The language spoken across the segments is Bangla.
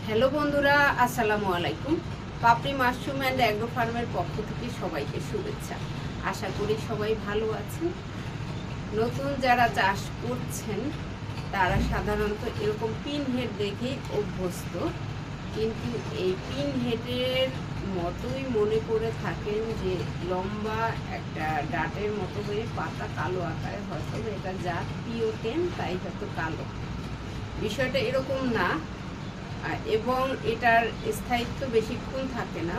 হ্যালো বন্ধুরা, আসসালামু আলাইকুম। পাপড়ি মাশরুম অ্যান্ড অ্যাগ্রো ফার্মের পক্ষ থেকে সবাইকে শুভেচ্ছা। আশা করি সবাই ভালো আছেন। নতুন যারা চাষ করছেন তারা সাধারণত এরকম পিন হেড দেখেই অভ্যস্ত, কিন্তু এই পিন হেডের মতোই মনে করে থাকেন যে লম্বা একটা ডাটের মতো হয়ে পাতা কালো আকারে, হয়তো এটা জাত পিও10, তাই হয়তো কালো। বিষয়টা এরকম না, এবং এটার স্থায়িত্ব বেশিক্ষণ থাকে না,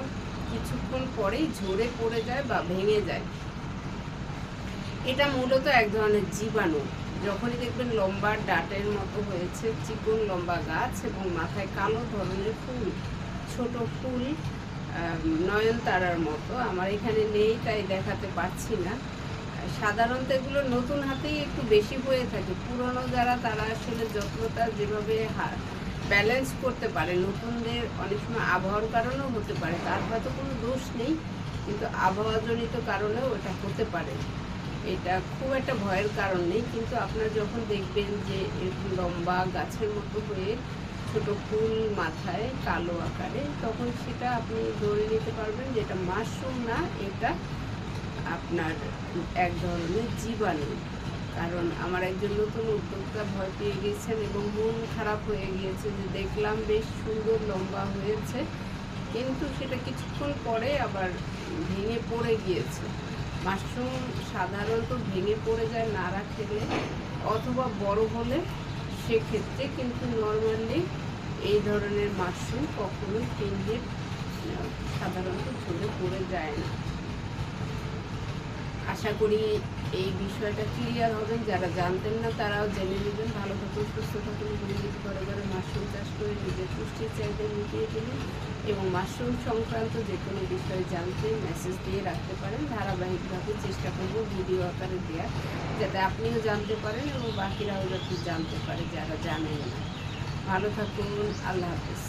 কিছুক্ষণ পরেই ঝরে পড়ে যায় বা ভেঙে যায়। এটা মূলত এক ধরনের জীবাণু। যখনই দেখবেন লম্বা ডাটের মতো হয়েছে, চিকন লম্বা গাছ এবং মাথায় কালো ধরনের ফুল, ছোট ফুল, নয়নতারার মতো। আমার এখানে নেই তাই দেখাতে পারছি না। সাধারণত এগুলো নতুন হাতেই একটু বেশি হয়ে থাকে। পুরনো যারা, তারা আসলে যত্নটা যেভাবে ব্যালেন্স করতে পারে, নতুনদের অনেক সময় আবহাওয়ার কারণেও হতে পারে, তার হয়তো কোনো দোষ নেই, কিন্তু আবহাওয়াজনিত কারণেও এটা হতে পারে। এটা খুব একটা ভয়ের কারণ নেই, কিন্তু আপনারা যখন দেখবেন যে এরকম লম্বা গাছের মতো হয়ে ছোট ফুল মাথায় কালো আকারে, তখন সেটা আপনি ধরে নিতে পারবেন যে এটা মাশরুম না, এটা আপনার এক ধরনের জীবাণু। কারণ আমার একজন নতুন উদ্যোক্তা ভয় পেয়ে গিয়েছেন এবং মন খারাপ হয়ে গিয়েছে যে দেখলাম বেশ সুন্দর লম্বা হয়েছে, কিন্তু সেটা কিছুক্ষণ পরে আবার ভেঙে পড়ে গিয়েছে। মাশরুম সাধারণত ভেঙে পড়ে যায় নাড়া খেলে অথবা বড় হলে, সেক্ষেত্রে, কিন্তু নর্মালি এই ধরনের মাশরুম কখনোই পিন্ডে সাধারণত ঝরে পড়ে যায় না। আশা করি এই বিষয়টা ক্লিয়ার হবেন। যারা জানতেন না তারাও জেনে নেবেন। ভালো থাকুন, সুস্থ থাকুন, নিয়মিত ঘরে ঘরে মাশরুম চাষ করে নিজের পুষ্টির চাহিদা মিটিয়ে দিন এবং মাশরুম সংক্রান্ত যে কোনো বিষয়ে জানতে মেসেজ দিয়ে রাখতে পারেন। ধারাবাহিকভাবে চেষ্টা করব ভিডিও আকারে দেওয়ার, যাতে আপনিও জানতে পারেন এবং বাকিরাও যাতে জানতে পারে যারা জানেন না। ভালো থাকুন, আল্লাহ হাফেজ।